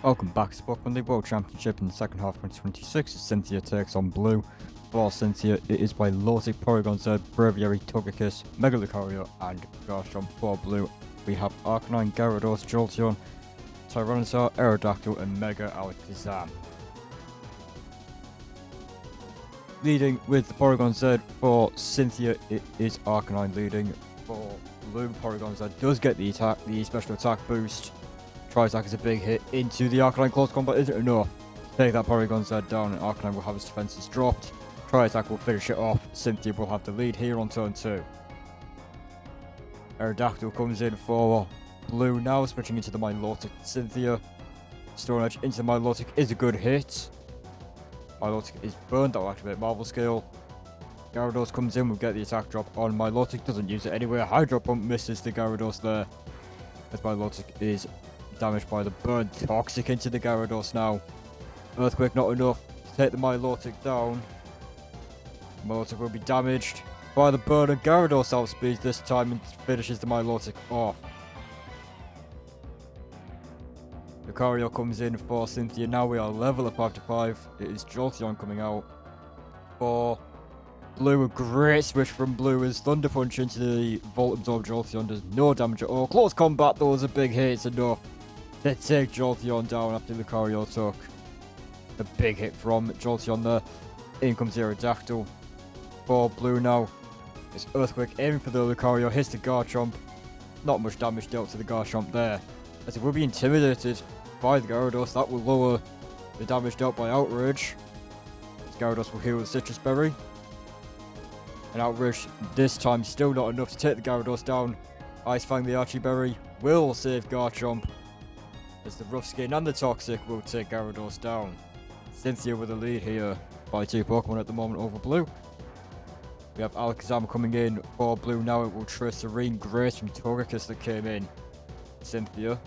Welcome back to Pokemon the World Championship in the second half of 2026. Cynthia takes on Blue. For Cynthia, it is by Lortic, Porygon Z, Braviary, Togekiss, Mega Lucario, and Garchomp. For Blue, we have Arcanine, Gyarados, Jolteon, Tyranitar, Aerodactyl, and Mega Alakazam. Leading with the Porygon Z for Cynthia, it is Arcanine leading. For Blue, Porygon Z does get the special attack boost. Tri-attack is a big hit into the Arcanine. Close combat isn't enough to take that Porygon Z down, and Arcanine will have its defenses dropped. Tri-attack will finish it off. Cynthia will have the lead here on turn 2. Aerodactyl comes in for Blue now, switching into the Milotic. Cynthia. Stone Edge into the Milotic is a good hit. Milotic is burned, that will activate Marvel Skill. Gyarados comes in, will get the attack drop on Milotic, doesn't use it anyway. Hydro Pump misses the Gyarados there, as Milotic is damaged by the burn. Toxic into the Gyarados now. Earthquake not enough to take the Milotic down. Milotic will be damaged by the burn, and Gyarados outspeeds this time and finishes the Milotic off. Lucario comes in for Cynthia. Now we are level up after 5. It is Jolteon coming out for Blue. A great switch from Blue as Thunder Punch into the Volt Absorb. Jolteon does no damage at all. Close combat though is a big hit. It's enough to take Jolteon down after Lucario took a big hit from Jolteon there. In comes Aerodactyl for Blue now. It's Earthquake aiming for the Lucario. Hits the Garchomp. Not much damage dealt to the Garchomp there, as it will be intimidated by the Gyarados. That will lower the damage dealt by Outrage. As Gyarados will heal with Citrus Berry. And Outrage this time still not enough to take the Gyarados down. Ice Fang the Archie Berry will save Garchomp, as the Rough Skin and the Toxic will take Gyarados down. Cynthia with the lead here by 2 Pokemon at the moment over Blue. We have Alakazam coming in for Blue now. It will try Serene Grace from Togekiss that came in. Cynthia.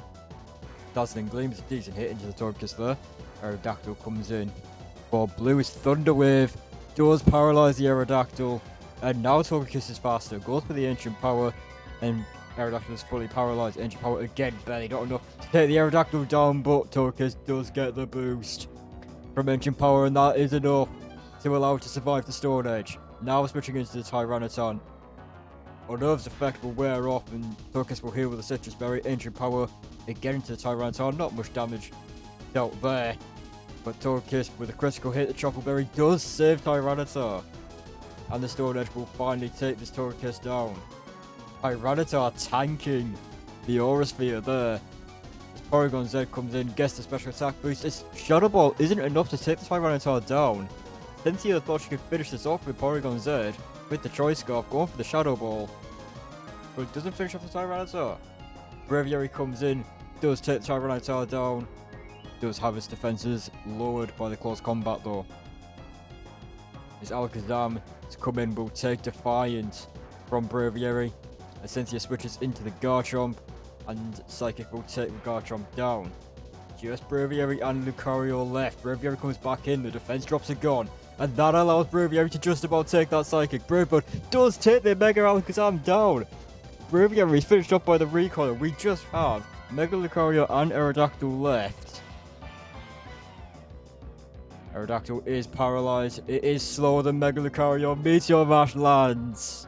Dazzling Gleam is a decent hit into the Togekiss there. Aerodactyl comes in for Blue. Is Thunder Wave does paralyze the Aerodactyl, and now Togekiss is faster. Goes for the Ancient Power, and Aerodactyl is fully paralyzed. Ancient Power again, barely not enough to take the Aerodactyl down, but Togekiss does get the boost from Ancient Power, and that is enough to allow it to survive the Stone Edge. Now switching into the Tyranitar. Unnerve's effect will wear off, and Togekiss will heal with a Citrus Berry. Ancient Power again into the Tyranitar. Not much damage dealt there, but Togekiss with a critical hit. The Chocolate Berry does save Tyranitar, and the Stone Edge will finally take this Togekiss down. Tyranitar tanking the Aura Sphere there. As Porygon Z comes in, gets the special attack boost. Its Shadow Ball isn't enough to take the Tyranitar down. Cynthia thought she could finish this off with Porygon Z with the Choice Scarf, going for the Shadow Ball, but it doesn't finish off the Tyranitar. Braviary comes in, does take the Tyranitar down, does have its defenses lowered by the close combat though. His Alakazam to come in will take Defiant from Braviary, as Cynthia switches into the Garchomp, and Psychic will take the Garchomp down. Just Braviary and Lucario left. Braviary comes back in, the defense drops are gone, and that allows Braviary to just about take that Psychic. Bravebird does take the Mega Alakazam down. Braviary is finished up by the Recoiler. We just have Mega Lucario and Aerodactyl left. Aerodactyl is paralyzed. It is slower than Mega Lucario. Meteor Mash lands.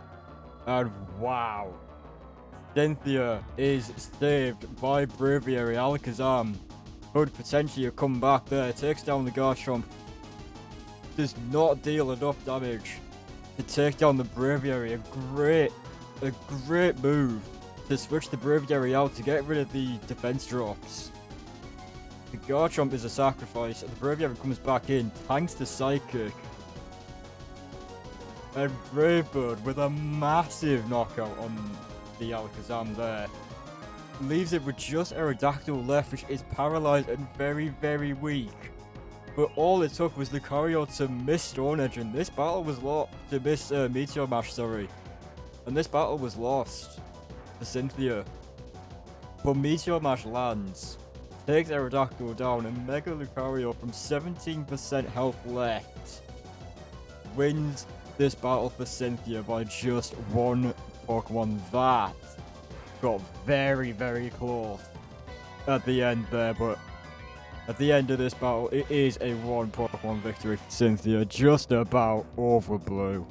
And wow. Cynthia is saved by Braviary. Alakazam could potentially come back there. Takes down the Garchomp. Does not deal enough damage to take down the Braviary. A great move to switch the Braviary out to get rid of the defense drops. The Garchomp is a sacrifice, and the Braviary comes back in, tanks the Psychic. And Bravebird with a massive knockout on the Alakazam there. Leaves it with just Aerodactyl left, which is paralyzed and very, very weak. But all it took was Lucario to miss Stone Edge, and this battle was lost. To miss Meteor Mash, sorry. And this battle was lost to Cynthia. But Meteor Mash lands, takes Aerodactyl down, and Mega Lucario from 17% health left wins this battle for Cynthia by just 1 Pokemon. That got very, very close at the end there, but At the end of this battle, it is a 1 Pokemon victory for Cynthia, just about over Blue.